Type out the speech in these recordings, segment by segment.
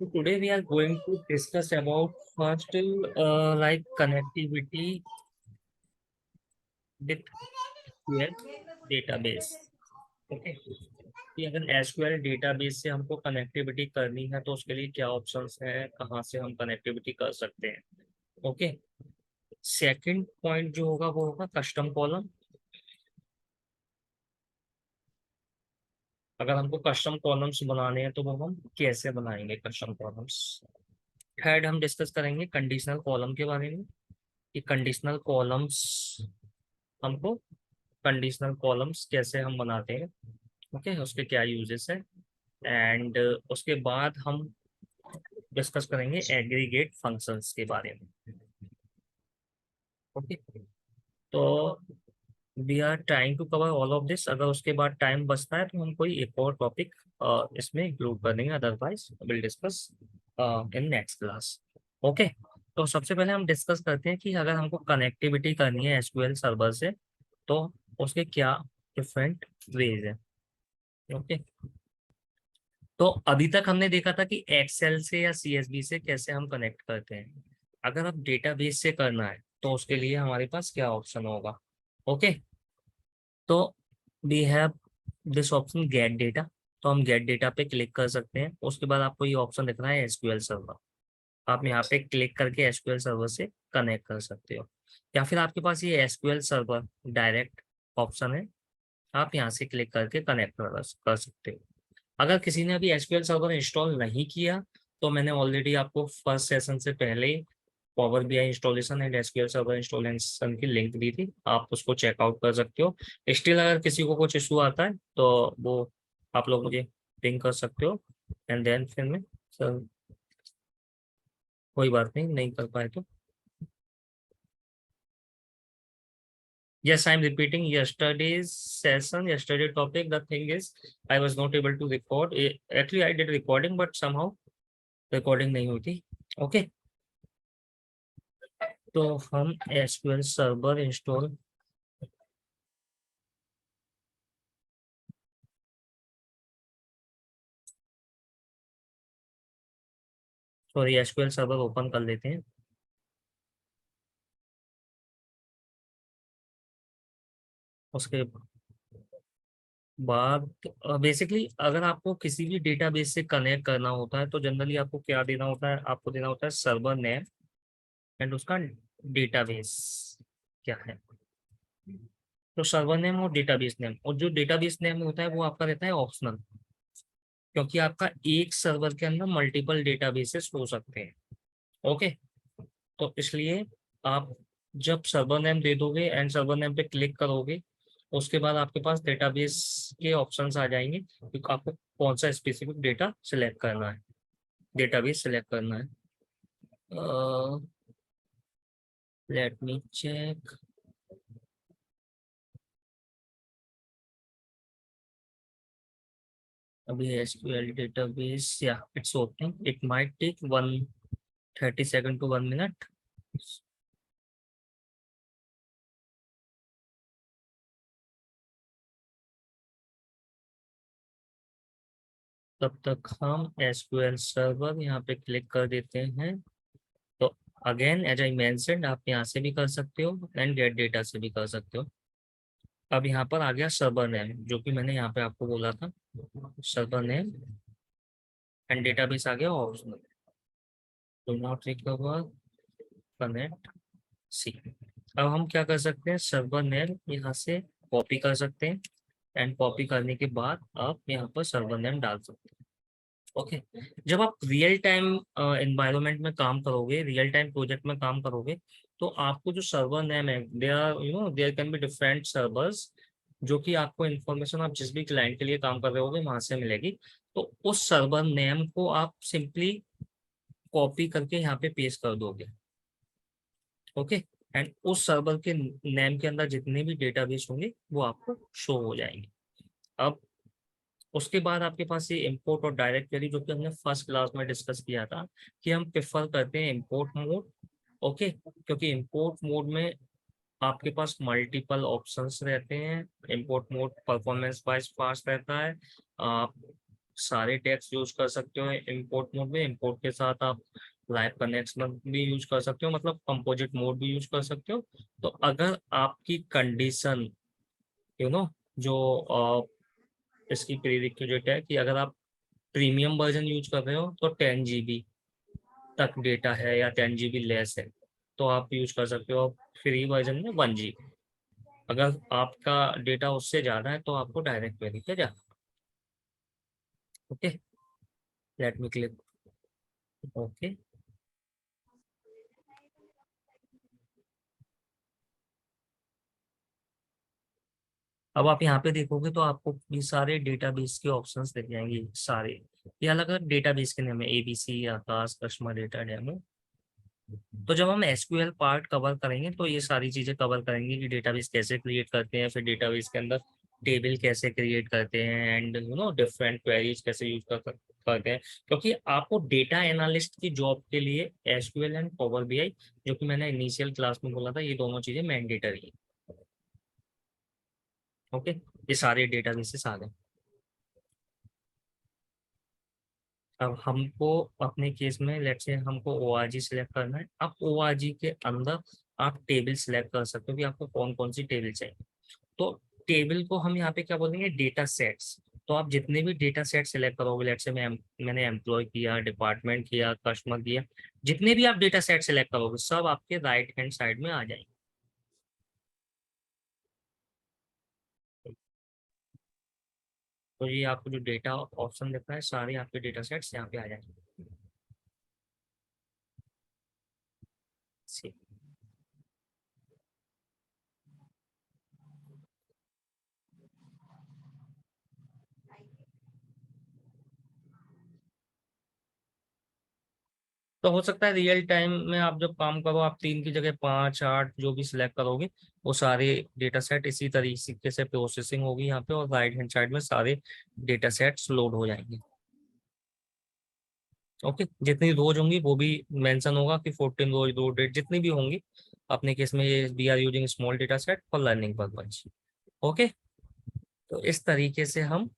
So today we are going to discuss about first like connectivity with SQL database. Okay, कि अगर SQL database से हमको connectivity करनी है तो उसके लिए क्या ऑप्शंस हैं, कहाँ से हम कनेक्टिविटी कर सकते हैं। ओके, सेकंड पॉइंट जो होगा वो होगा कस्टम कॉलम। अगर हमको कस्टम कॉलम्स बनाने हैं तो वो हम कैसे बनाएंगे कस्टम कॉलम्स। थर्ड हम डिस्कस करेंगे कंडीशनल कॉलम के बारे में कि कंडीशनल कॉलम्स हमको कंडीशनल कॉलम्स कैसे हम बनाते हैं। ओके, उसके क्या यूजेस है। एंड उसके बाद हम डिस्कस करेंगे एग्रीगेट फंक्शंस के बारे में। ओके, तो we are trying to cover all of this. अगर उसके बाद टाइम बचता है तो हम कोई एक और टॉपिक इसमें इंक्लूड कर देंगे, otherwise will discuss in next class. Okay, तो सबसे पहले हम डिस्कस करते हैं कि अगर हमको कनेक्टिविटी करनी है एसक्यूएल सर्वर से तो उसके क्या डिफरेंट वेज है। ओके, तो अभी तक हमने देखा था कि एक्सेल से या सीएसवी से कैसे हम कनेक्ट करते हैं। अगर अब डेटाबेस से करना है तो उसके लिए हमारे पास क्या ऑप्शन होगा। ओके, तो we have this option get data. तो हम गेट डेटा पे क्लिक कर सकते हैं। उसके बाद आपको ये ऑप्शन दिख रहा है एसक्यूएल सर्वर। आप यहाँ पे क्लिक करके एसक्यूएल सर्वर से कनेक्ट कर सकते हो, या फिर आपके पास ये एसक्यूएल सर्वर डायरेक्ट ऑप्शन है, आप यहाँ से क्लिक करके कनेक्ट कर सकते हो। अगर किसी ने अभी एसक्यूएल सर्वर इंस्टॉल नहीं किया तो मैंने ऑलरेडी आपको फर्स्ट सेशन से पहले power BI installation and SQL server installation की लिंक दी थी, आप उसको चेकआउट कर सकते हो। स्टिल अगर किसी को कुछ इशू आता है तो वो आप लोग मुझे पिंग कर सकते हो, एंड देन फिर मैं सर कोई बात नहीं कर पाए तो। Yes, I'm repeating yesterday's session, yesterday topic. The thing is, I was not able to record. Actually, I did recording, but somehow recording नहीं हुई थी। ओके, तो हम SQL server install, sorry SQL server open कर लेते हैं। उसके बाद बेसिकली अगर आपको किसी भी डेटाबेस से कनेक्ट करना होता है तो जनरली आपको क्या देना होता है, आपको देना होता है सर्वर नेम एंड उसका डेटाबेस क्या है। तो सर्वर नेम और डेटाबेस नेम, और जो डेटाबेस नेम होता है वो आपका रहता है ऑप्शनल, क्योंकि आपका एक सर्वर के अंदर मल्टीपल डेटाबेसेस हो सकते हैं। ओके, तो इसलिए आप जब सर्वर नेम दे दोगे एंड सर्वर नेम पे क्लिक करोगे उसके बाद आपके पास डेटाबेस के ऑप्शंस आ जाएंगे, क्योंकि आपको कौन सा स्पेसिफिक डेटा सिलेक्ट करना है, डेटाबेस सिलेक्ट करना है। Let me check. अभी एसक्यूएल डेटाबेस या it's opening, it might take 1 30 second to 1 minute. तब तक हम एसक्यूएल सर्वर यहाँ पे क्लिक कर देते हैं। तो अगेन एज आई मेंशन्ड, आप यहाँ से भी कर सकते हो एंड गेट डेटा से भी कर सकते हो। अब यहाँ पर आ गया सर्वर नेम, जो कि मैंने यहाँ पे आपको बोला था, सर्वर नेम एंड डेटाबेस आ गया optional. Do not recover, connect, see. अब हम क्या कर सकते हैं, सर्वर नेम यहाँ से कॉपी कर सकते हैं एंड कॉपी करने के बाद आप यहाँ पर सर्वर नेम डाल सकते हैं। ओके, जब आप रियल टाइम एनवायरनमेंट में काम करोगे, रियल टाइम प्रोजेक्ट में काम करोगे, तो आपको जो सर्वर नेम है, there can be different servers, जो कि आपको इन्फॉर्मेशन आप जिस भी क्लाइंट के लिए काम कर रहे होगे वहां से मिलेगी। तो उस सर्वर नेम को आप सिंपली कॉपी करके यहाँ पे पेस्ट कर दोगे। ओके, एंड उस सर्वर के नेम के अंदर जितने भी डेटाबेस होंगे वो आपको शो हो जाएंगे। अब उसके बाद आपके पास ये इंपोर्ट और डायरेक्ट क्वेरी, जो कि हमने फर्स्ट क्लास में डिस्कस किया था कि हम प्रेफर करते हैं इंपोर्ट मोड। ओके, क्योंकि इंपोर्ट मोड में आपके पास मल्टीपल ऑप्शंस रहते हैं। Import mode performance wise fast रहता है। सारे टैग्स यूज कर सकते हो इंपोर्ट मोड में। इंपोर्ट के साथ आप लाइव कनेक्शन भी यूज कर सकते हो, मतलब कंपोजिट मोड भी यूज कर सकते हो। तो अगर आपकी कंडीशन यू नो जो इसकी प्रीरिक्विजिट है कि अगर आप प्रीमियम वर्जन यूज कर रहे हो तो 10 GB तक डेटा है या 10 GB लेस है तो आप यूज कर सकते हो। फ्री वर्जन में 1 GB। अगर आपका डेटा उससे ज़्यादा है तो आपको डायरेक्ट वेरी पे जाना। ओके, लेट मी क्लिक ओके। अब आप यहाँ पे देखोगे तो आपको ये सारे डेटाबेस के ऑप्शंस दिख जाएंगे सारे। ये अलग अलग डेटाबेस के नाम है, एबीसी, आकाश, कस्टमर डेटा डेमो। तो जब हम एसक्यूएल पार्ट कवर करेंगे तो ये सारी चीजें कवर करेंगे कि डेटाबेस कैसे क्रिएट करते हैं, फिर डेटाबेस के अंदर टेबल कैसे क्रिएट करते हैं, एंड डिफरेंट क्वेरीज कैसे यूज करते हैं। क्योंकि आपको डेटा एनालिस्ट की जॉब के लिए एसक्यूएल एंड पावर बीआई, जो कि मैंने इनिशियल क्लास में बोला था, ये दोनों चीजें मैंडेटरी है। ओके, ये सारे डेटाबेसेस आ गए। अब हमको अपने केस में लेट से हमको ओआरजी सिलेक्ट करना है। अब ओआरजी के अंदर आप टेबल सिलेक्ट कर सकते हो कि आपको कौन कौन सी टेबल चाहिए। तो टेबल को हम यहाँ पे क्या बोलेंगे, डेटा सेट्स। तो आप जितने भी डेटा सेट सिलेक्ट करोगे, लेट से मैंने एम्प्लॉय किया, डिपार्टमेंट किया, कस्टमर किया, जितने भी आप डेटा सेट सिलेक्ट करोगे सब आपके राइट हैंड साइड में आ जाएंगे। तो ये आपको जो डेटा ऑप्शन दिख रहा है सारे आपके डेटा सेट्स यहाँ पे आ जाएंगे। तो हो सकता है रियल टाइम में आप जब काम करो, आप 3 की जगह 5 8 जो भी सिलेक्ट करोगे, वो सारे डेटा सेट इसी तरीके से प्रोसेसिंग होगी यहाँ पे, और राइट हैंड साइड में सारे डेटा सेट्स लोड हो जाएंगे। ओके, जितनी रोज होंगी वो भी मेंशन होगा कि 14 रोज, रो डेट जितनी भी होंगी। अपने केस में ये we are using small data set for learning purpose. Okay, तो इस तरीके से हम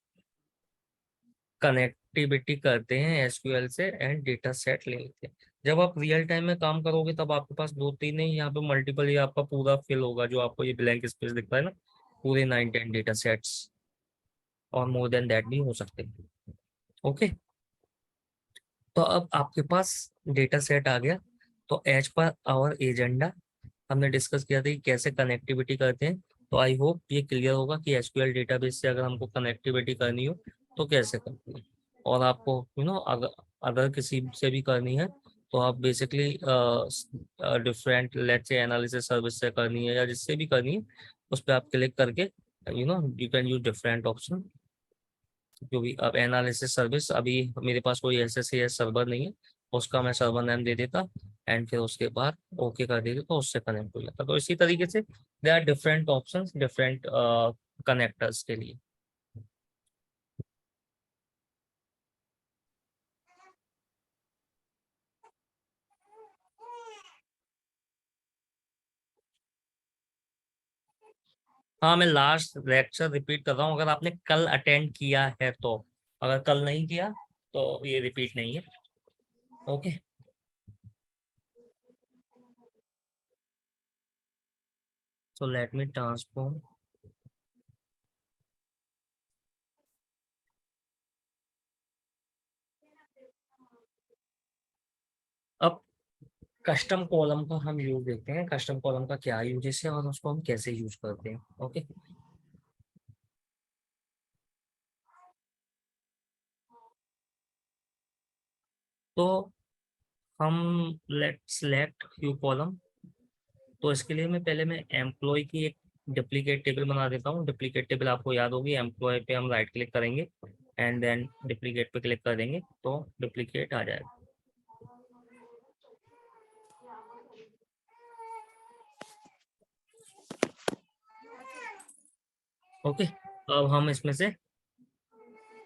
कनेक्टिविटी करते हैं एसक्यूएल से एंड डेटा सेट ले लेते हैं। जब आप रियल टाइम में काम करोगे तब आपके पास दो तीन नहीं, यहाँ पे मल्टीपल, ये आपका पूरा फिल होगा जो आपको ये ब्लैंक स्पेस दिखता है ना, पूरे 9-10 डेटा सेट्स और मोर देन दैट भी हो सकते हैं। ओके, तो अब आपके पास डेटा सेट आ गया। तो एज पर आवर एजेंडा हमने डिस्कस किया था कि कैसे कनेक्टिविटी करते हैं। तो आई होप ये क्लियर होगा कि एसक्यूएल डेटाबेस से अगर हमको कनेक्टिविटी करनी हो तो कैसे करनी है। और आपको अगर अगर किसी से भी करनी है तो आप basically different let's say analysis service से करनी है या जिससे भी करनी है, उस पर आप क्लिक करके you can use different option. क्योंकि अब एनालिसिस सर्विस अभी मेरे पास कोई एसएसएस सर्वर नहीं है, उसका मैं सर्वर नेम दे देता एंड फिर उसके बाद ओके कर देते तो उससे कनेक्ट हो जाता। तो इसी तरीके से they are different options different connectors के लिए। हाँ, मैं लास्ट लेक्चर रिपीट कर रहा हूँ, अगर आपने कल अटेंड किया है तो। अगर कल नहीं किया तो ये रिपीट नहीं है। Okay, so let me transform. अब कस्टम कॉलम का हम यूज देखते हैं, कस्टम कॉलम का क्या यूजेस है और उसको हम कैसे यूज करते हैं। ओके, तो हम लेट सिलेक्ट क्यू कॉलम। तो इसके लिए मैं एम्प्लॉय की एक डुप्लीकेट टेबल बना देता हूँ। डुप्लीकेट टेबल आपको याद होगी, एम्प्लॉय पे हम राइट क्लिक करेंगे एंड देन डुप्लीकेट पे क्लिक कर देंगे तो डुप्लीकेट आ जाएगा। ओके, अब हम इसमें से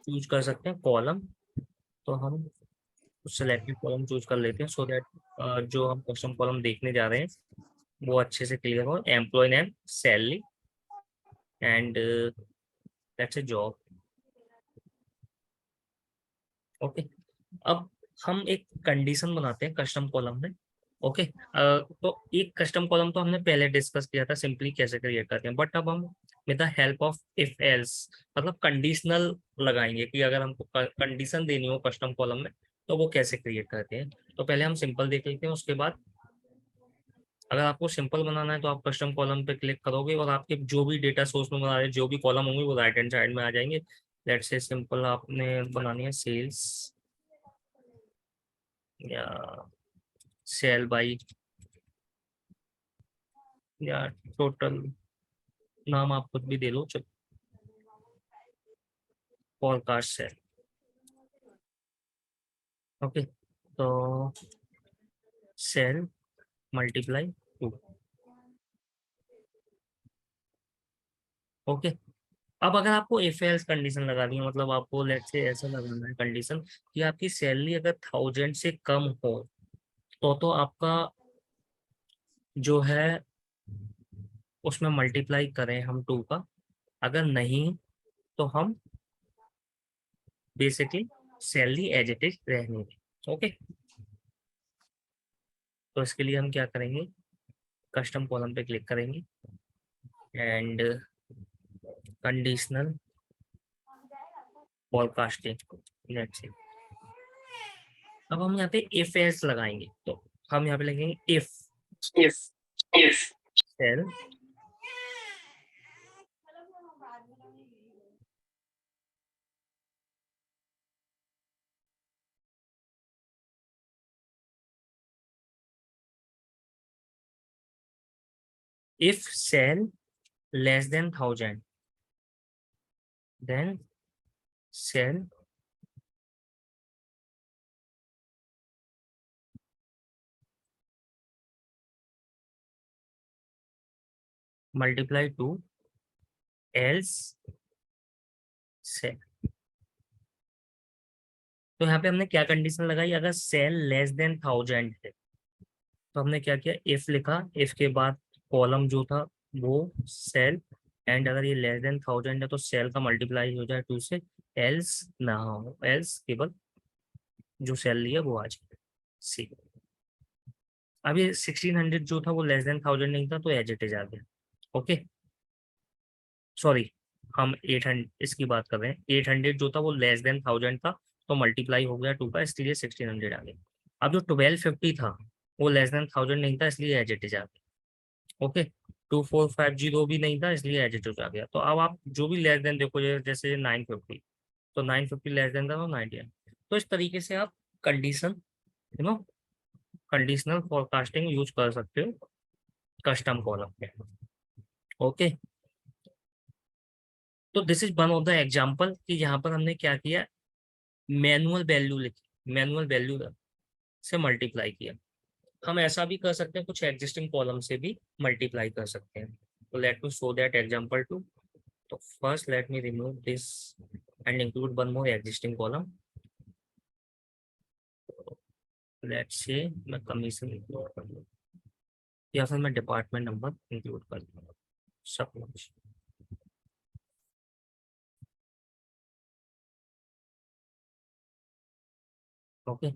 चूज कर सकते हैं कॉलम। तो हम सिलेक्टेड कॉलम चूज कर लेते हैं सो दैट जो हम कस्टम कॉलम देखने जा रहे हैं वो अच्छे से क्लियर हो। Employ name, salary and let's say job. Okay, अब हम एक कंडीशन बनाते हैं कस्टम कॉलम में। ओके, तो एक कस्टम कॉलम तो हमने पहले डिस्कस किया था सिंपली कैसे क्रिएट करते हैं, बट अब हम with the help of if else मतलब कंडीशनल लगाएंगे कि अगर हमको कंडीशन देनी हो कस्टम कॉलम में तो वो कैसे क्रिएट करते हैं। तो पहले हम सिंपल देख लेते हैं, उसके बाद अगर आपको सिंपल बनाना है तो आप कस्टम कॉलम पे क्लिक करोगे और आपके जो भी डेटा सोर्स में बना रहे जो भी कॉलम होंगे वो राइट हैंड साइड में आ जाएंगे। लेट्स से सिंपल आपने बनानी है सेल्स या सेल बाई या टोटल, नाम आप कुछ भी दे लो, चलो पॉडकास्ट सेल। ओके, तो सेल मल्टीप्लाई टू। ओके, अब अगर आपको इफ एल्स कंडीशन लगानी है मतलब आपको लेट्स से ऐसा लगाना है कंडीशन कि आपकी सैलरी अगर 1000 से कम हो तो आपका जो है उसमें मल्टीप्लाई करें हम टू का, अगर नहीं तो हम basically salary as it is रहने दें। ओके, तो इसके लिए हम क्या करेंगे, कस्टम कॉलम पे क्लिक करेंगे and conditional forecasting, let's see. अब हम यहाँ पे इफ एल्स लगाएंगे तो हम यहाँ पे लगेंगे if if if cell if cell less than 1000 then cell multiply to else cell। तो यहाँ पे हमने क्या कंडीशन लगाई, अगर सेल लेस देन 1000 है तो हमने क्या किया, इफ लिखा, इफ के बाद कॉलम जो था वो सेल, एंड अगर ये लेस देन 1000 है तो सेल का मल्टीप्लाई हो जाए टू से, एल्स ना हो, एल्स केवल जो सेल लिया वो आ जाए सी। अब ये 1600 जो था वो लेस देन 1000 नहीं था तो एज इट इज आ गया। ओके, सॉरी, हम 800 इसकी बात कर रहे हैं, 800 जो था वो लेस देन 1000 था तो मल्टीप्लाई हो गया टू का इसलिए 1600 आ गया। अब जो 1250 था वो लेस देन 1000 नहीं था इसलिए एज इट इज आ गया। ओके, 2450 भी नहीं था इसलिए एज इट इज आ गया। तो अब आप जो भी लेस देन देखो, जैसे 950, तो 950 लेस देन था तो 90। तो इस तरीके से आप condition you know conditional forecasting use कर सकते हो कस्टम कॉलम पे। ओके, तो this is one of the example कि यहाँ पर हमने क्या किया, मैनुअल वैल्यू लिखी, मैनुअल वैल्यू से मल्टीप्लाई किया। हम ऐसा भी कर सकते हैं, कुछ एग्जिस्टिंग कॉलम से भी मल्टीप्लाई कर सकते हैं। तो let me show that example too. तो first let me remove this and include one more existing column. Let's say मैं कमीशन इंक्लूड कर लूँ या फिर मैं डिपार्टमेंट नंबर इंक्लूड कर लूँ, सब कुछ। ओके,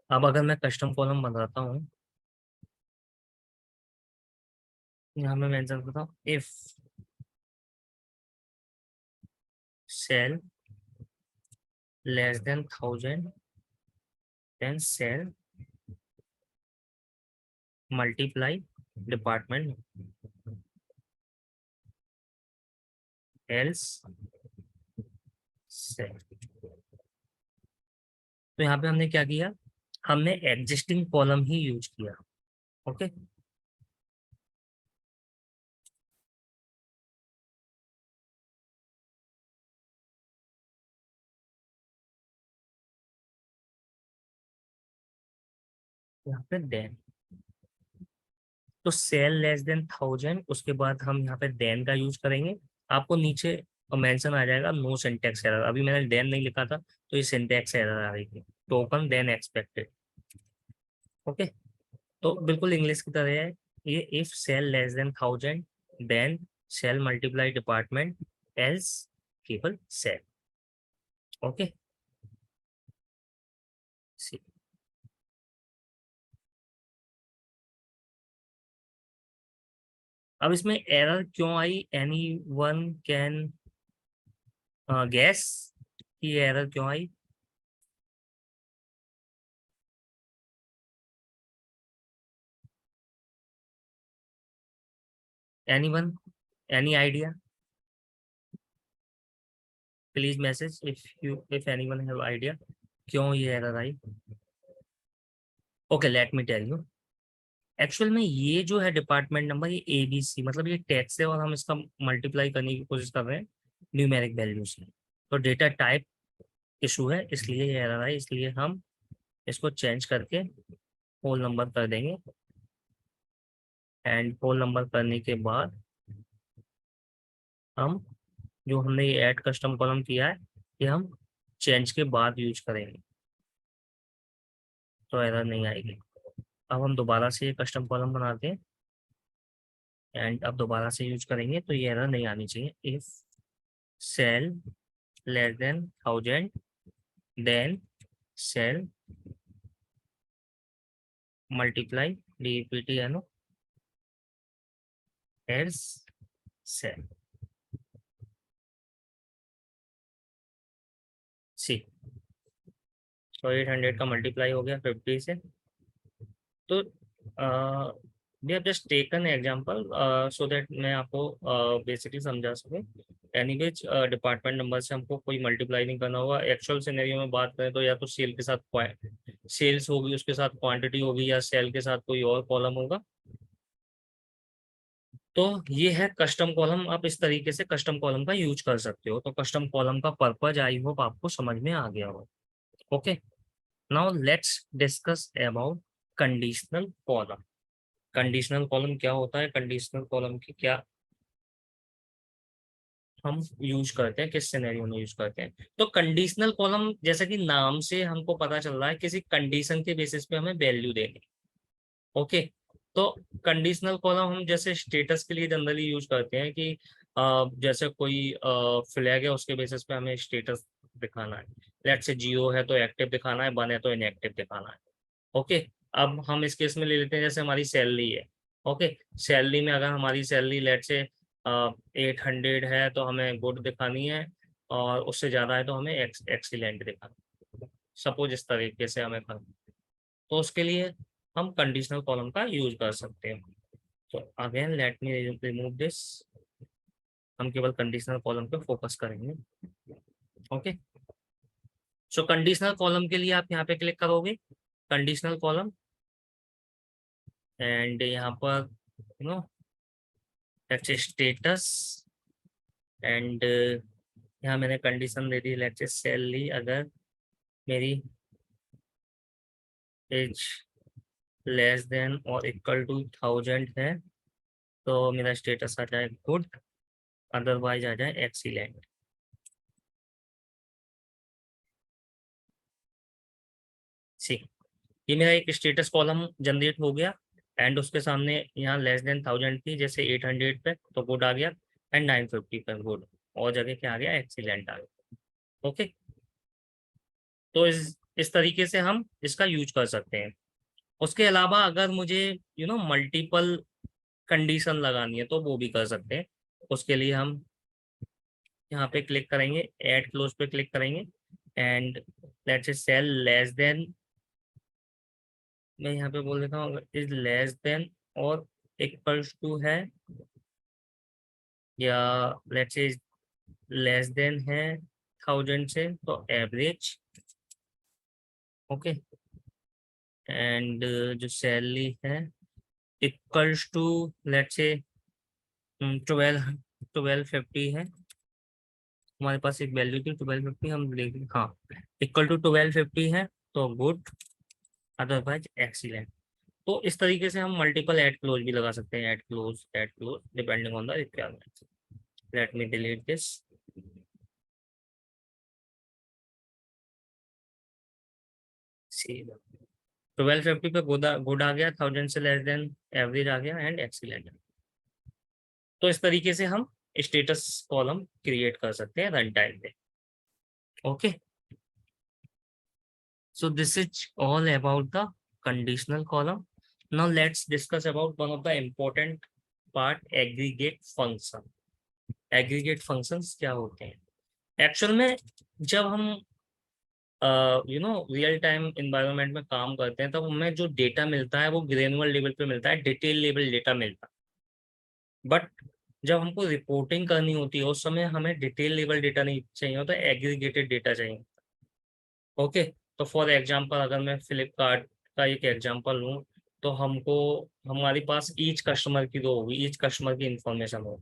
अब अगर मैं कस्टम कॉलम बनाता हूँ, यहाँ मैं मेंशन करता हूँ if cell less than 1000 then cell multiply department else cell। तो यहाँ पे हमने क्या किया, हमने एग्जिस्टिंग कॉलम ही यूज किया। ओके, यहाँ पे देन, तो सेल लेस देन 1000 उसके बाद हम यहाँ पे देन का यूज करेंगे। आपको नीचे मेंशन आ जाएगा नो सिंटैक्स एरर, अभी मैंने देन नहीं लिखा था तो ये सिंटैक्स एरर आ रही थी, टोकन देन एक्सपेक्टेड। ओके, तो बिल्कुल इंग्लिश की तरह है ये, if cell less than 1000 then cell multiply department else केवल सेल। ओके, अब इसमें एरर क्यों आई, एनी वन कैन गैस कि एरर क्यों आई? Any one, any idea? Please message if any one have idea क्यों ये एरर आई। Okay, let me tell you. Actual में ये जो है डिपार्टमेंट नंबर, ये ABC, मतलब ये टेक्स्ट है और हम इसका मल्टीप्लाई करने की कोशिश कर रहे हैं न्यूमेरिक वैल्यू से। तो डेटा टाइप इशू है, इसलिए ये एरर है। इसलिए हम इसको चेंज करके होल नंबर कर देंगे। एंड होल नंबर करने के बाद हम जो हमने ये ऐड कस्टम कॉलम किया है, ये हम चेंज के बाद यूज करेंगे, तो एरर नहीं आएगी। अब हम दोबारा से ये कस्टम कॉलम बनाते हैं एंड अब दोबारा से यूज करेंगे, तो ये एरर नहीं आनी चाहिए। If cell less than 1000 then cell multiply DPTNO as cell C. तो 800 का मल्टीप्लाई हो गया 50 से। तो we have just taken example so that मैं आपको बेसिकली समझा सकूं। एनीवेज डिपार्टमेंट नंबर से हमको कोई मल्टीप्लाई नहीं करना होगा। एक्चुअल सिनेरियो में बात करें तो या तो सेल के साथ सेल्स होगी, उसके साथ क्वांटिटी होगी, या सेल के साथ कोई और कॉलम होगा। तो ये है कस्टम कॉलम। आप इस तरीके से कस्टम कॉलम का यूज कर सकते हो। तो कस्टम कॉलम का पर्पज आई होप आपको समझ में आ गया हो। Okay, now let's discuss about conditional column. Conditional column क्या होता है, कंडीशनल कॉलम की क्या हम यूज करते हैं, किस सिनेरियो में यूज करते हैं। तो कंडीशनल कॉलम, जैसा कि नाम से हमको पता चल रहा है, किसी कंडीशन के बेसिस पे हमें वैल्यू देंगे। ओके, तो कंडीशनल कॉलम हम जैसे स्टेटस के लिए जनरली यूज करते हैं कि जैसे कोई फ्लैग है, उसके बेसिस पे हमें स्टेटस दिखाना है। लेट से जियो है तो एक्टिव दिखाना है, बन है तो इनएक्टिव दिखाना है। ओके, अब हम इस केस में ले लेते हैं जैसे हमारी सैलरी है। ओके, सैलरी में अगर हमारी सैलरी लेट से 800 है तो हमें गुड दिखानी है, और उससे ज़्यादा है तो हमें एक्सीलेंट दिखाना है। सपोज इस तरीके से हमें करना, तो उसके लिए हम कंडीशनल कॉलम का यूज कर सकते हैं। तो again let me remove this. हम केवल कंडीशनल कॉलम पे फोकस करेंगे। ओके, सो कंडीशनल कॉलम के लिए आप यहाँ पे क्लिक करोगे, कंडीशनल कॉलम, एंड यहाँ पर you know let's say status, and यहाँ मैंने condition they the, let's say salary अगर मेरी एज लेस देन और इक्वल टू 1000 है तो मेरा स्टेटस आ जाए गुड, अदरवाइज आ जाए एक्सीलेंट। सी, ये मेरा एक स्टेटस कॉलम जनरेट हो गया, एंड उसके सामने यहाँ लेस देन 1000 थी, जैसे 800 पे तो गुड आ गया, एंड 950 पे गुड, और जगह क्या आ गया, एक्सीलेंट आ गया। ओके, तो इस तरीके से हम इसका यूज कर सकते हैं। उसके अलावा अगर मुझे मल्टीपल कंडीशन लगानी है तो वो भी कर सकते हैं। उसके लिए हम यहाँ पे क्लिक करेंगे, ऐड क्लोज पे क्लिक करेंगे, and let's say cell less than, मैं यहाँ पे बोल देता हूँ इज लेस देन और इक्वल्स टू है, या लेट्स से लेस देन है 1000 से तो एवरेज। ओके, एंड जो सैलरी है इक्वल्स टू लेट्स से 1250 है। हमारे पास एक वैल्यू थी 1250, हम देख, हाँ, इक्वल टू 1250 है तो गुड, अदरवाइज एक्सीलेंट। तो इस तरीके से हम मल्टीपल एड क्लोज भी लगा सकते हैं, add close depending on the requirement. Let me delete this. See, 1250 पे गुड आ गया, 1000 से लेस देन एवरेज आ गया, एंड एक्सीलेंट। तो इस तरीके से हम स्टेटस कॉलम क्रिएट कर सकते हैं रन टाइम पे। Okay, so this is all about the conditional column. Now let's discuss about one of the important part aggregate function. Aggregate functions क्या होते हैं? एक्चुअल में जब हम रियल टाइम एनवायरनमेंट में काम करते हैं तब हमें जो डेटा मिलता है वो ग्रेनुअल लेवल पे मिलता है, डिटेल लेवल डेटा मिलता है। बट जब हमको रिपोर्टिंग करनी होती है उस समय हमें डिटेल लेवल डेटा नहीं चाहिए होता, एग्रीगेटेड डेटा चाहिए। ओके, तो फॉर एग्जांपल अगर मैं फ्लिपकार्ट का एक एग्जांपल लूँ तो हमको हमारे पास ईच कस्टमर की दो होगी, ईच कस्टमर की इंफॉर्मेशन हो।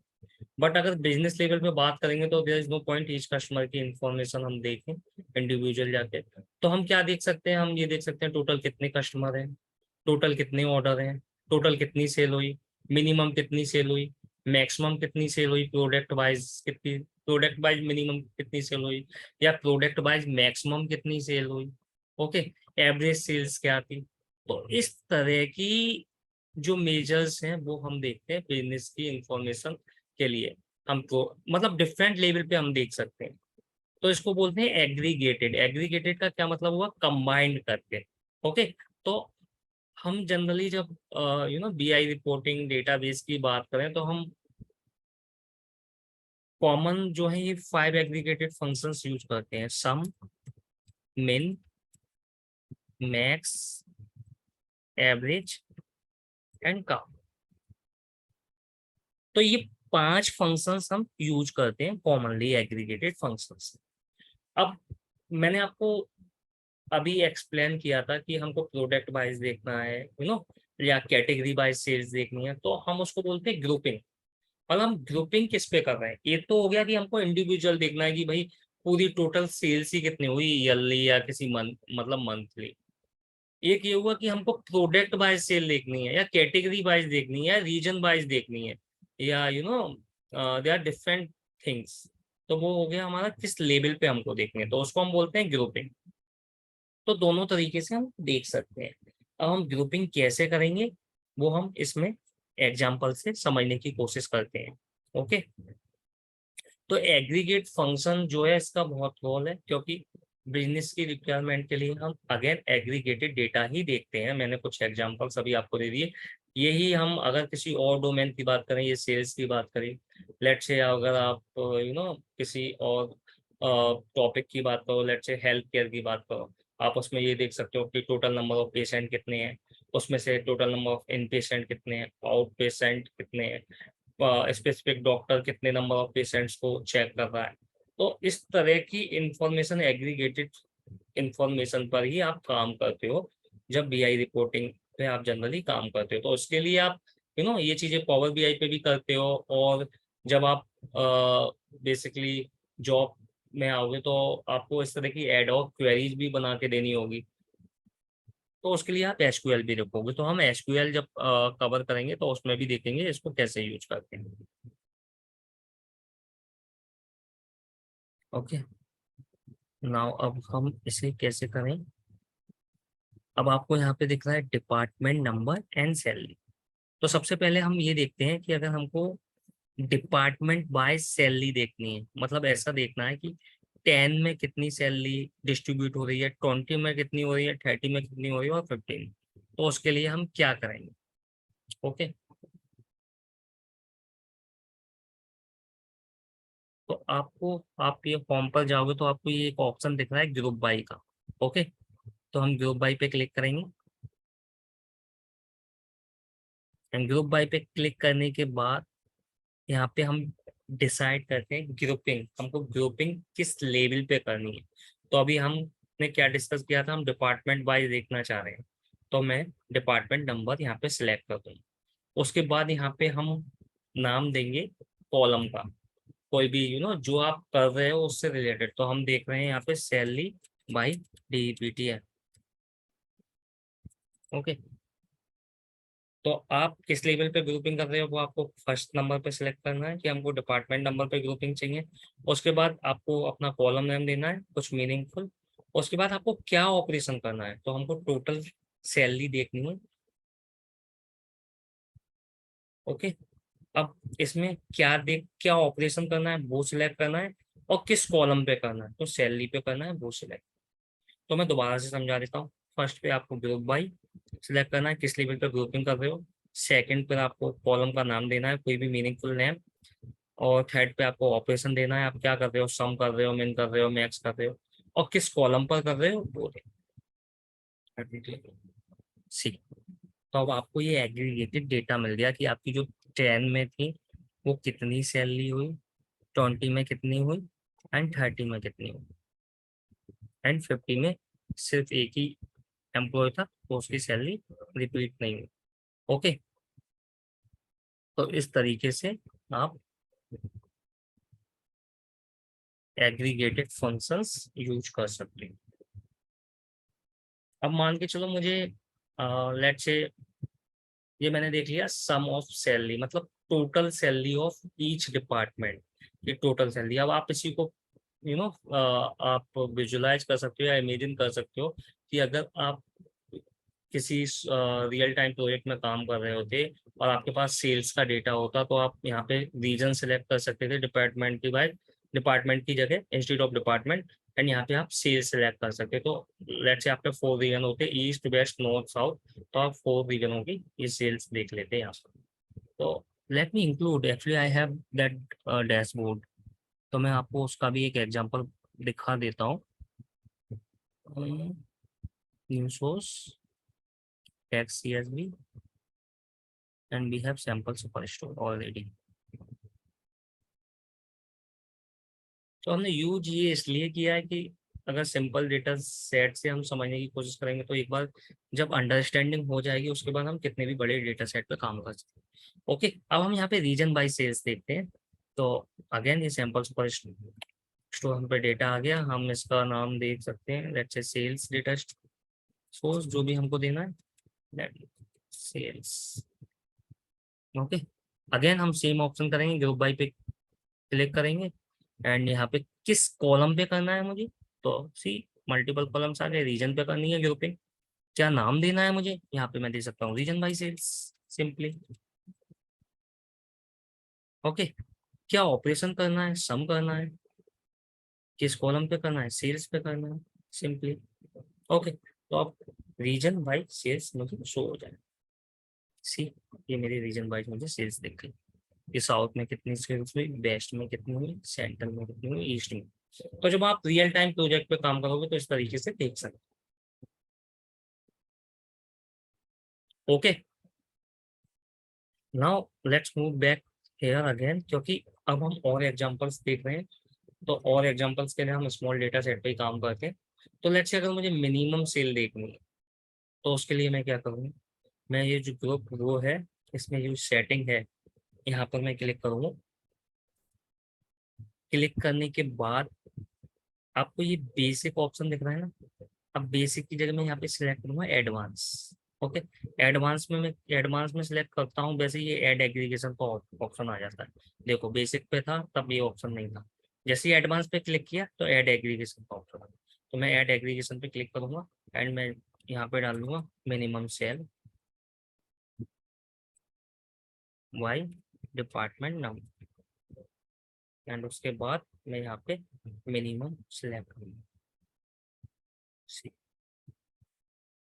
बट अगर बिजनेस लेवल पे बात करेंगे तो there is no point each customer की इंफॉर्मेशन हम देखें इंडिविजुअल जाके। तो हम क्या देख सकते हैं, हम ये देख सकते हैं टोटल कितने कस्टमर हैं, टोटल कितने ऑर्डर हैं, टोटल कितनी सेल हुई, मिनिमम कितनी सेल हुई, मैक्सिमम कितनी सेल हुई, प्रोडक्ट वाइज कितनी, प्रोडक्ट वाइज मिनिमम कितनी सेल हुई, या प्रोडक्ट वाइज मैक्सिमम कितनी सेल हुई। ओके, एवरेज सेल्स क्या थी। तो इस तरह की जो मेजर्स हैं वो हम देखते हैं बिजनेस की इंफॉर्मेशन के लिए। हमको मतलब डिफरेंट लेवल पे हम देख सकते हैं। तो इसको बोलते हैं एग्रीगेटेड। एग्रीगेटेड का क्या मतलब हुआ, कंबाइंड करके। ओके, तो हम जनरली जब बीआई रिपोर्टिंग डेटाबेस की बात करें तो हम कॉमन जो है ये 5 एग्रीगेटेड फंक्शंस यूज करते हैं, सम, मिन, मैक्स, एवरेज एंड काउंट। तो ये 5 फंक्शंस हम यूज करते हैं कॉमनली एग्रीगेटेड फंक्शंस। अब मैंने आपको अभी एक्सप्लेन किया था कि हमको प्रोडक्ट वाइज देखना है, या कैटेगरी वाइज सेल्स देखनी है, तो हम उसको बोलते हैं ग्रुपिंग। और हम ग्रुपिंग किस पे कर रहे हैं, ये तो हो गया कि हमको इंडिविजुअल देखना है कि भाई पूरी टोटल सेल्स ही कितनी हुई ईयरली या किसी मंथ, मतलब मंथली। एक ये हुआ कि हमको प्रोडक्ट वाइज सेल देखनी है, या कैटेगरी वाइज देखनी है, या रीजन वाइज देखनी है, या दे आर डिफरेंट थिंग्स। तो वो हो गया हमारा किस लेवल पे हमको देखनी है, तो उसको हम बोलते हैं ग्रुपिंग। तो दोनों तरीके से हम देख सकते हैं। अब हम ग्रुपिंग कैसे करेंगे वो हम इसमें एग्जाम्पल से समझने की कोशिश करते हैं। ओके, तो एग्रीगेट फंक्शन जो है इसका बहुत रोल है, क्योंकि बिजनेस की रिक्वायरमेंट के लिए हम अगेन एग्रीगेटेड डेटा ही देखते हैं। मैंने कुछ एग्जांपल्स अभी आपको दे दिए। यही हम अगर किसी और डोमेन की बात करें, ये सेल्स की बात करें, लेट्स से अगर आप किसी और टॉपिक की बात करो, लेट्स से हेल्थ केयर की बात करो, आप उसमें ये देख सकते हो कि टोटल नंबर ऑफ पेशेंट कितने हैं, उसमें से total number of in patient कितने हैं, आउट पेशेंट कितने हैं, स्पेसिफिक डॉक्टर कितने नंबर ऑफ पेशेंट्स को चेक कर रहा है। तो इस तरह की इंफॉर्मेशन, एग्रीगेटेड इंफॉर्मेशन पर ही आप काम करते हो जब बीआई रिपोर्टिंग पे आप जनरली काम करते हो। तो उसके लिए आप ये चीजें पावर बीआई पे भी करते हो, और जब आप बेसिकली जॉब में आओगे तो आपको इस तरह की एडहॉक क्वेरीज भी बना के देनी होगी, तो उसके लिए आप एसक्यूएल भी रखोगे। तो हम एसक्यूएल जब कवर करेंगे तो उसमें भी देखेंगे इसको कैसे यूज करते हैं। ओके, नाउ अब हम इसे कैसे करें। अब आपको यहाँ पे दिख रहा है डिपार्टमेंट नंबर एंड सैलरी। तो सबसे पहले हम ये देखते हैं कि अगर हमको डिपार्टमेंट वाइज सैलरी देखनी है, मतलब ऐसा देखना है कि 10 में कितनी सैलरी डिस्ट्रीब्यूट हो रही है, 20 में कितनी हो रही है, 30 में कितनी हो रही है, और 15। तो उसके लिए हम क्या करेंगे। ओके, तो आपको, आप ये फॉर्म पर जाओगे तो आपको ये एक ऑप्शन दिख रहा है ग्रुप बाई का। ओके, तो हम ग्रुप बाई पे क्लिक करेंगे। ग्रुप बाई पे क्लिक करने के बाद यहाँ पे हम डिसाइड करते हैं ग्रुपिंग, हमको ग्रुपिंग किस लेवल पे करनी है। तो अभी हमने क्या डिस्कस किया था, हम डिपार्टमेंट वाइज देखना चाह रहे हैं, तो मैं डिपार्टमेंट नंबर यहाँ पे सिलेक्ट कर दूंगा। उसके बाद यहाँ पे हम नाम देंगे कॉलम का, कोई भी जो आप कर रहे हो उससे रिलेटेड। तो हम देख रहे हैं यहाँ पे सैलरी बाई डीपीटी है। ओके, तो आप किस लेवल पे ग्रुपिंग कर रहे हो वो आपको फर्स्ट नंबर पे सिलेक्ट करना है कि हमको डिपार्टमेंट नंबर पे ग्रुपिंग चाहिए। उसके बाद आपको अपना कॉलम नेम देना है कुछ मीनिंगफुल। उसके बाद आपको क्या ऑपरेशन करना है, तो हमको टोटल सैलरी देखनी है। ओके, अब इसमें क्या ऑपरेशन करना है वो सिलेक्ट करना है, और किस कॉलम पे करना है, तो सैलरी पे करना है वो सिलेक्ट। तो मैं दोबारा से समझा देता हूँ। फर्स्ट पे आपको ग्रुप बाई सिलेक्ट करना है, किस लेवल पे ग्रुपिंग कर रहे हो। सेकंड पर आपको कॉलम का नाम देना है, कोई भी मीनिंगफुल नेम, और थर्ड पे आपको ऑपरेशन देना है, आप क्या कर रहे हो, सम कर रहे हो, मिन कर रहे हो, मैक्स कर रहे हो, और किस कॉलम पर कर रहे हो वो सी। तो अब आपको ये एग्रीगेटेड डेटा मिल गया कि आपकी जो 10 में थी वो कितनी सैलरी हुई, 20 में कितनी हुई, एंड 30 में कितनी हुई, एंड 50 में सिर्फ एक ही एम्प्लॉय था तो उसकी सैलरी रिपीट नहीं हुई। ओके, तो इस तरीके से आप एग्रीगेटेड फंक्शंस यूज कर सकते हैं। अब मान के चलो मुझे लेट्स से ये मैंने देख लिया सम ऑफ सैलरी, मतलब total salary of each department, ये टोटल सैलरी। अब आप इसी को आप विजुलाइज कर सकते हो या इमेजिन कर सकते हो कि अगर आप किसी रियल टाइम प्रोजेक्ट में काम कर रहे होते और आपके पास सेल्स का डेटा होता, तो आप यहाँ पे रीजन सेलेक्ट कर सकते थे डिपार्टमेंट की बाय डिपार्टमेंट की जगह इंस्टीट्यूट ऑफ डिपार्टमेंट, एंड यहाँ पे आप सेल्स सेलेक्ट कर सकते। तो लेट्स से आपके 4 रीजन होते, ईस्ट वेस्ट नॉर्थ साउथ, तो आप 4 रीजनों की ये सेल्स देख लेते हैं यहाँ पर। तो let me include, actually I have that dashboard, तो मैं आपको उसका भी एक एग्जांपल दिखा देता हूँ। New source text CSV and we have sample superstore already। तो हमने यूज ये इसलिए किया है कि अगर सिंपल डेटा सेट से हम समझने की कोशिश करेंगे तो एक बार जब अंडरस्टैंडिंग हो जाएगी उसके बाद हम कितने भी बड़े डेटा सेट पे काम कर सकते हैं। ओके, अब हम यहाँ पे रीजन बाय सेल्स देखते हैं। तो अगेन ये सैंपल सुपरस्टोर हम पे डेटा आ गया, हम इसका नाम देख सकते हैं, let's say sales data source, जो भी हमको देना है सेल्स। ओके, अगेन हम सेम ऑप्शन करेंगे, ग्रुप बाय पे क्लिक करेंगे, एंड यहाँ पे किस कॉलम पे करना है मुझे, तो सी मल्टीपल कॉलम्स आ गए, रीजन पे करनी है ग्रुपिंग, क्या नाम देना है मुझे, यहाँ पे मैं दे सकता हूँ region by sales simply. Okay, क्या ऑपरेशन करना है, सम करना है, किस कॉलम पे करना है, सेल्स पे करना है सिंपली। ओके, तो अब रीजन बाय सेल्स मुझे शो हो जाए, सी ये मेरी रीजन बाय मुझे सेल्स दिख गई कि साउथ में कितनी सेल्स हुई, वेस्ट में कितनी हुई, सेंट्रल में कितनी हुई, ईस्ट में। तो जब आप रियल टाइम प्रोजेक्ट पे काम करोगे तो इस तरीके से देख सकते। Okay, now let's move back here again, क्योंकि अब हम और एग्जांपल्स देख रहे हैं, तो और एग्जांपल्स के लिए हम स्मॉल डेटा सेट पे ही काम करते हैं। तो लेट्स से अगर मुझे मिनिमम सेल देखनी है तो उसके लिए मैं क्या करूँगा, मैं ये जो ग्रुप वो है इसमें जो सेटिंग है यहाँ पर मैं क्लिक करूँगा। क्लिक करने के बाद आपको ये बेसिक ऑप्शन दिख रहा है ना, अब बेसिक की जगह मैं यहाँ पे सिलेक्ट करूंगा एडवांस। ओके, एडवांस में सिलेक्ट करता हूँ, वैसे ये ऐड एग्रीगेशन का ऑप्शन आ जाता है। देखो बेसिक पे था तब ये ऑप्शन नहीं था, जैसे ही एडवांस पे क्लिक किया तो ऐड एग्रीगेशन का ऑप्शन आ गया। तो मैं ऐड एग्रीगेशन पे क्लिक करूंगा एंड मैं यहाँ पे डाल दूंगा मिनिमम सेल वाई डिपार्टमेंट नाम, एंड उसके बाद मैं यहाँ पे मिनिमम सिलेक्ट करूंगा,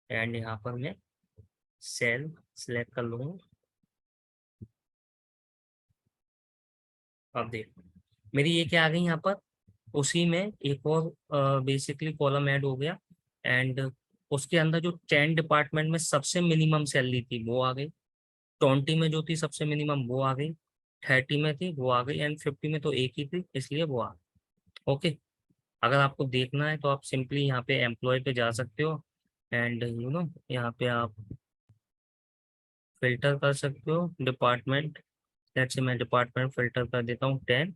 एंड यहाँ पर मैं सेल सिलेक्ट कर लूंगा। अब देखो मेरी ये क्या आ गई यहाँ पर, उसी में एक और बेसिकली कॉलम ऐड हो गया, एंड उसके अंदर जो 10 डिपार्टमेंट में सबसे मिनिमम सैलरी थी वो आ गई, 20 में जो थी सबसे मिनिमम वो आ गई, 30 में थी वो आ गई, एंड 50 में तो एक ही थी इसलिए वो आ गई। ओके, अगर आपको देखना है तो आप सिंपली यहाँ पे एम्प्लॉय पे जा सकते हो, एंड यहाँ पे आप फिल्टर कर सकते हो डिपार्टमेंट, जैसे मैं डिपार्टमेंट फिल्टर कर देता हूँ 10,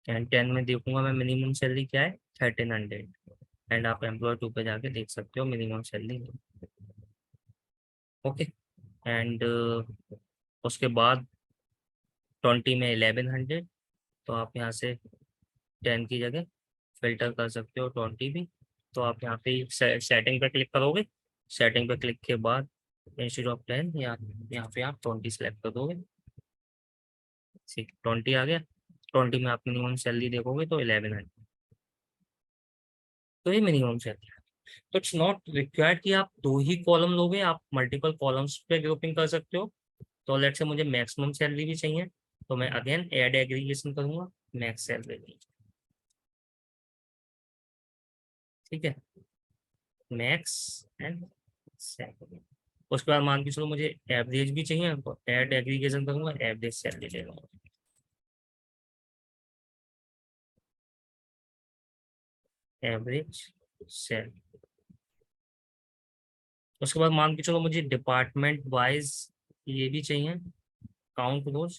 एंड 10 में देखूंगा मैं मिनिमम सैलरी क्या है, 1300, एंड आप एम्प्लॉय 2 पे जाके देख सकते हो मिनिमम सैलरी। ओके, एंड उसके बाद 20 में 1100, तो आप यहाँ से 10 की जगह फिल्टर कर सकते हो 20 भी। तो आप यहाँ पे सेटिंग पे क्लिक करोगे, सेटिंग पे क्लिक के बाद इंस्टेड ऑफ 10 यहाँ पे आप 20 सेलेक्ट कर दोगे, ठीक 20 आ गया। 20 में आप मिनिमम सैलरी देखोगे तो 1100, तो ये मिनिमम सैलरी है। तो इट्स नॉट रिक्वायर्ड कि आप 2 ही कॉलम लोगे, आप मल्टीपल कॉलम्स पे ग्रुपिंग कर सकते हो। तो लेट से मुझे मैक्सिमम सैलरी भी चाहिए, तो मैं अगेन ऐड एग्रीगेशन करूंगा, मैक्स सैलरी। ठीक है, मैक्स एंड सैलरी। उसके बाद मान के चलो मुझे एवरेज भी चाहिए, तो ऐड एग्रीगेशन करूंगा, एवरेज सैलरी ले लूंगा। Average salary. उसके बाद मान के चलो मुझे डिपार्टमेंट वाइज ये भी चाहिए, काउंट रोज,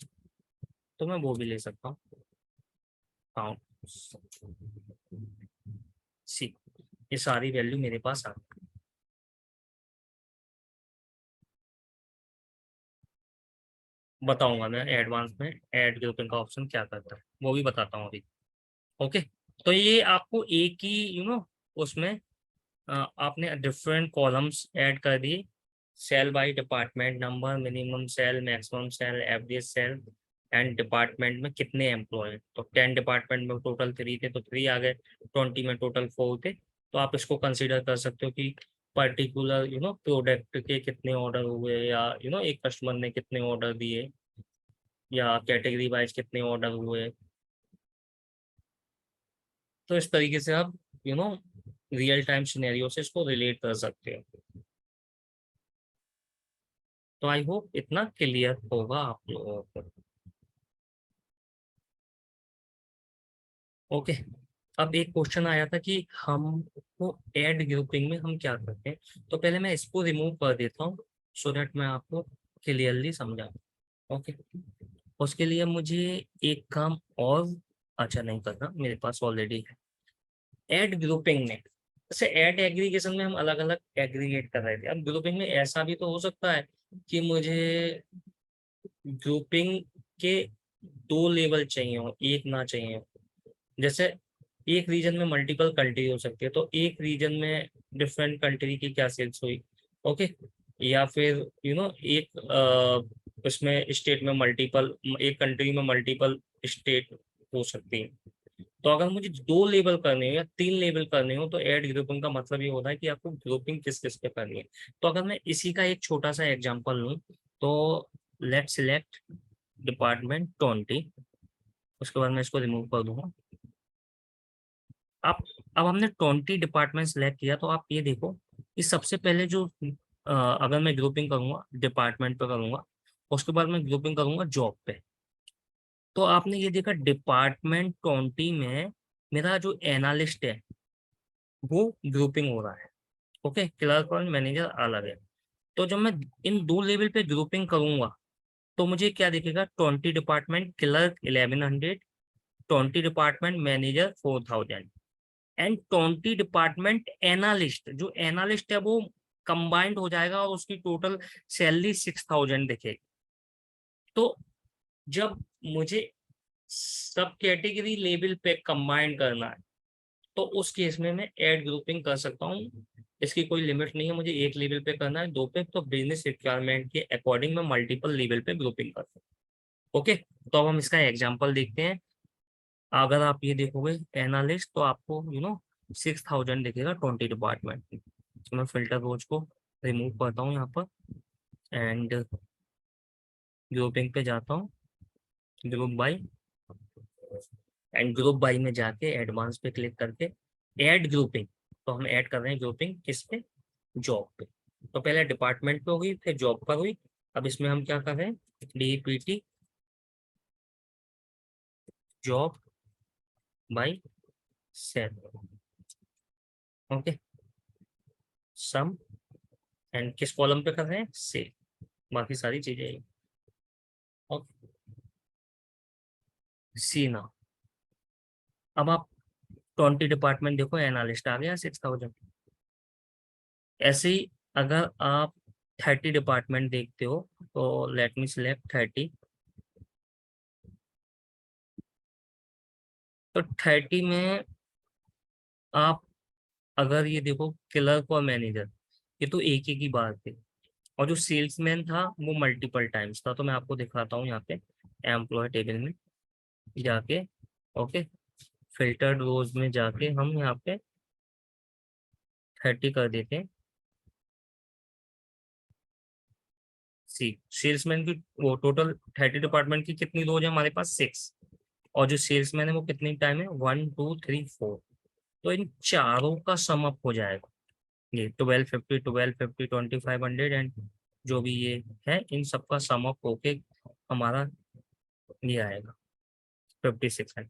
तो मैं वो भी ले सकता हूँ, काउंट सी। ये सारी वैल्यू मेरे पास आ गई। बताऊंगा मैं एडवांस में ऐड ग्रुपिंग का ऑप्शन क्या करता है, वो भी बताता हूँ अभी। ओके, तो ये आपको एक ही उसमें आपने डिफरेंट कॉलम्स ऐड कर दिए, sale by department number, minimum sale, maximum sale, average sale, and department में कितने एम्प्लॉय हैं। तो 10 डिपार्टमेंट में टोटल 3 थे तो 3 आ गए, 20 में टोटल 4 थे। तो आप इसको कंसीडर कर सकते हो कि पर्टिकुलर प्रोडक्ट के कितने ऑर्डर हुए, या एक कस्टमर ने कितने ऑर्डर दिए, या कैटेगरी वाइज कितने ऑर्डर हुए। तो इस तरीके से आप रियल टाइम सिनेरियो से इसको रिलेट कर सकते हो। तो आई होप इतना क्लियर होगा आप लोगों को। ओके, अब एक क्वेश्चन आया था कि हम को ऐड ग्रुपिंग में हम क्या करते हैं, तो पहले मैं इसको रिमूव कर देता हूँ सो दैट मैं आपको क्लियरली समझाऊँ। ओके, उसके लिए मुझे एक काम और, अच्छा नहीं करना, मेरे पास ऑलरेडी है। ऐड ग्रुपिंग में, जैसे ऐड एग्रीगेशन में हम अलग अलग एग्रीगेट कर रहे थे, अब ग्रुपिंग में ऐसा भी तो हो सकता है कि मुझे ग्रुपिंग के 2 लेवल चाहिए हो, एक ना चाहिए हो। जैसे एक रीजन में मल्टीपल कंट्री हो सकती है, तो एक रीजन में डिफरेंट कंट्री की क्या सेल्स हुई। ओके, या फिर एक उसमें स्टेट में मल्टीपल, एक कंट्री में मल्टीपल स्टेट हो सकती है। तो अगर मुझे 2 लेबल करने हो या 3 लेबल करने हो, तो ऐड ग्रुपिंग का मतलब ये होता है कि आपको ग्रुपिंग किस किस पे करनी है। तो अगर मैं इसी का एक छोटा सा एग्जांपल लूँ, तो लेट सिलेक्ट डिपार्टमेंट 20। उसके बाद मैं इसको रिमूव कर दूंगा। आप, अब हमने 20 डिपार्टमेंट सेलेक्ट किया, तो आप ये देखो कि सबसे पहले जो अगर मैं ग्रुपिंग करूंगा डिपार्टमेंट पे करूंगा, उसके बाद मैं ग्रुपिंग करूंगा जॉब पे। तो आपने ये देखा डिपार्टमेंट 20 में मेरा जो एनालिस्ट है वो ग्रुपिंग हो रहा है। ओके, क्लर्क और मैनेजर अलग है। तो जब मैं इन 2 लेवल पे ग्रुपिंग करूंगा, तो मुझे क्या दिखेगा, 20 department clerk 1100, 20 department manager 4000, and 20 department analyst, जो एनालिस्ट है वो कंबाइंड हो जाएगा और उसकी टोटल सैलरी 6000 दिखेगी। तो जब मुझे सब कैटेगरी लेवल पे कंबाइंड करना है, तो उस केस में मैं ऐड ग्रुपिंग कर सकता हूँ। इसकी कोई लिमिट नहीं है, मुझे एक लेवल पे करना है, 2 पे, तो बिजनेस रिक्वायरमेंट के अकॉर्डिंग मैं मल्टीपल लेवल पे ग्रुपिंग कर सकता हूँ। ओके, तो अब हम इसका एग्जांपल देखते हैं। अगर आप ये देखोगे एनालिस्ट, तो आपको 6000 दिखेगा 20 डिपार्टमेंट। तो मैं फिल्टर रोज को रिमूव करता हूँ यहाँ पर, एंड ग्रुपिंग पे जाता हूँ, group by, and group by में जाके एडवांस पे क्लिक करके ऐड ग्रुपिंग। तो हम ऐड कर रहे हैं ग्रुपिंग किस पे, जॉब पे। तो पहले डिपार्टमेंट पे हुई, फिर जॉब पर हुई। अब इसमें हम क्या कर रहे हैं, DPT job by sale. Okay, sum, and किस कॉलम पे कर रहे हैं, सेल, बाकी सारी चीजें। ओके, सी ना, अब आप 20 डिपार्टमेंट देखो, एनालिस्ट आ गया 6000। ऐसे ही अगर आप 30 डिपार्टमेंट देखते हो, तो लेट मी सिलेक्ट 30। तो 30 में आप अगर ये देखो क्लर्क और मैनेजर, ये तो एक एक ही बात थी, और जो सेल्समैन था वो मल्टीपल टाइम्स था। तो मैं आपको दिखाता हूँ यहाँ पे एम्प्लॉय टेबल में जाके। ओके, फिल्टर्ड रोज में जाके हम यहाँ पे 30 कर देते हैं। सी सेल्समैन की वो टोटल 30 डिपार्टमेंट की कितनी रोज है हमारे पास 6, और जो सेल्समैन है वो कितनी टाइम है 1 2 3 4, तो इन चारों का सम अप हो जाएगा ये 1250 2500 एंड जो भी ये है इन सबका सम अप होके हमारा ये आएगा 5600।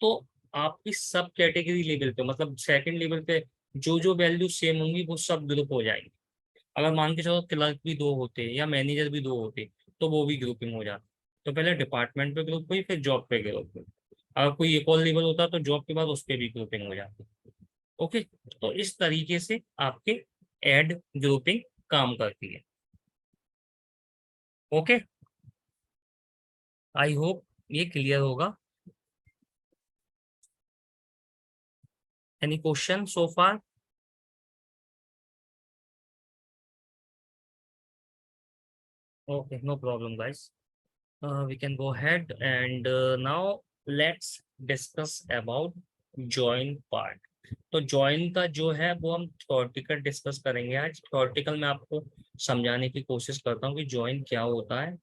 तो आपकी सब कैटेगरी लेवल पे मतलब सेकंड लेवल पे जो जो वैल्यू सेम होंगी वो सब ग्रुप हो जाएंगी। अगर मान के चलो क्लर्क भी दो होते या मैनेजर भी दो होते तो वो भी ग्रुपिंग हो जाती। तो पहले डिपार्टमेंट पे ग्रुप हुई फिर जॉब पे ग्रुप हुई। अगर कोई एक और लेवल होता तो जॉब के बाद उस पर भी ग्रुपिंग हो जाती। ओके, तो इस तरीके से आपके एड ग्रुपिंग काम करती है। ओके, आई होप ये क्लियर होगा। Any question so far? Okay, no problem, guys. We can go ahead and now let's discuss about join part. तो join का जो है वो हम थ्योरेटिकल डिस्कस करेंगे आज। थ्योरेटिकल में आपको समझाने की कोशिश करता हूँ कि join क्या होता है,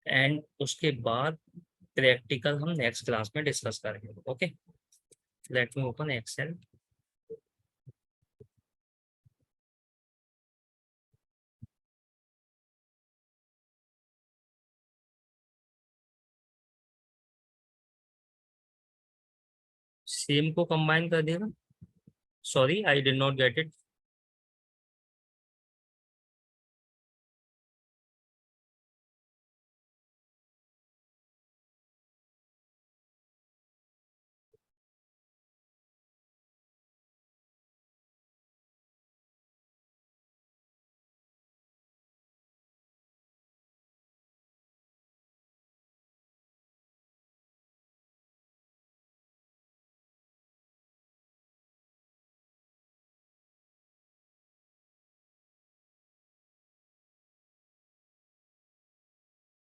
एंड उसके बाद प्रैक्टिकल हम नेक्स्ट क्लास में डिस्कस करेंगे। Okay, let me open Excel. Same को कंबाइन कर देगा। Sorry, I did not get it.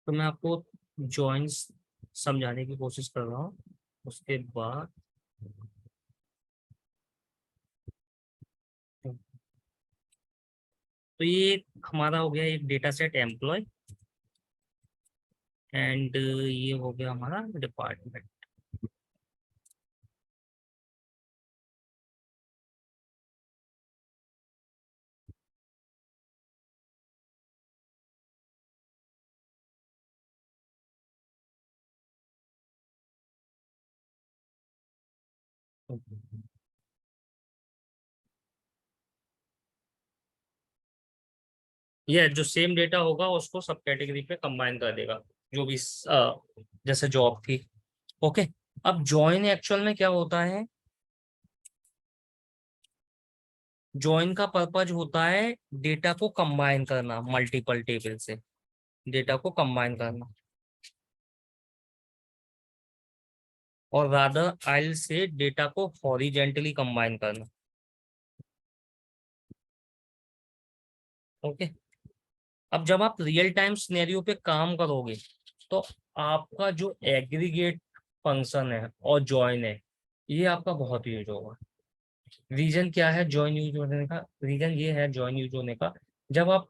तो मैं आपको जॉइंस समझाने की कोशिश कर रहा हूँ। उसके बाद तो ये हमारा हो गया एक डेटा सेट एम्प्लॉय, एंड ये हो गया हमारा डिपार्टमेंट। ये जो सेम डेटा होगा उसको सब कैटेगरी पे कंबाइन कर देगा, जो भी जैसे जॉब थी। ओके, अब जॉइन एक्चुअल में क्या होता है? जॉइन का पर्पज होता है डेटा को कंबाइन करना मल्टीपल टेबल से, डेटा को कंबाइन करना, और रादर आइल से डेटा को हॉरिजेंटली कंबाइन करना। ओके, अब जब आप रियल टाइम सिनेरियो पे काम करोगे तो आपका जो एग्रीगेट फंक्शन है और जॉइन है ये आपका बहुत यूज होगा। रीजन क्या है जॉइन यूज होने का? रीजन ये है जॉइन यूज होने का, जब आप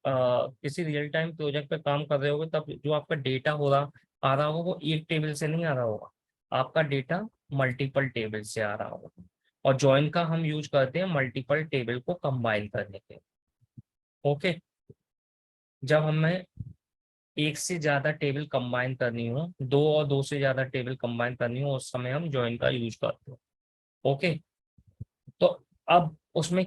किसी रियल टाइम प्रोजेक्ट पे काम कर रहे होगे तब जो आपका डेटा हो रहा आ रहा होगा वो एक टेबल से नहीं आ रहा होगा, आपका डेटा मल्टीपल टेबल से आ रहा होगा। और जॉइन का हम यूज करते हैं मल्टीपल टेबल को कंबाइन करने के। ओके, जब हमें एक से ज्यादा टेबल कंबाइन करनी हो, दो और दो से ज्यादा टेबल कंबाइन करनी हो, उस समय हम जॉइन का यूज करते हैं। ओके, तो अब उसमें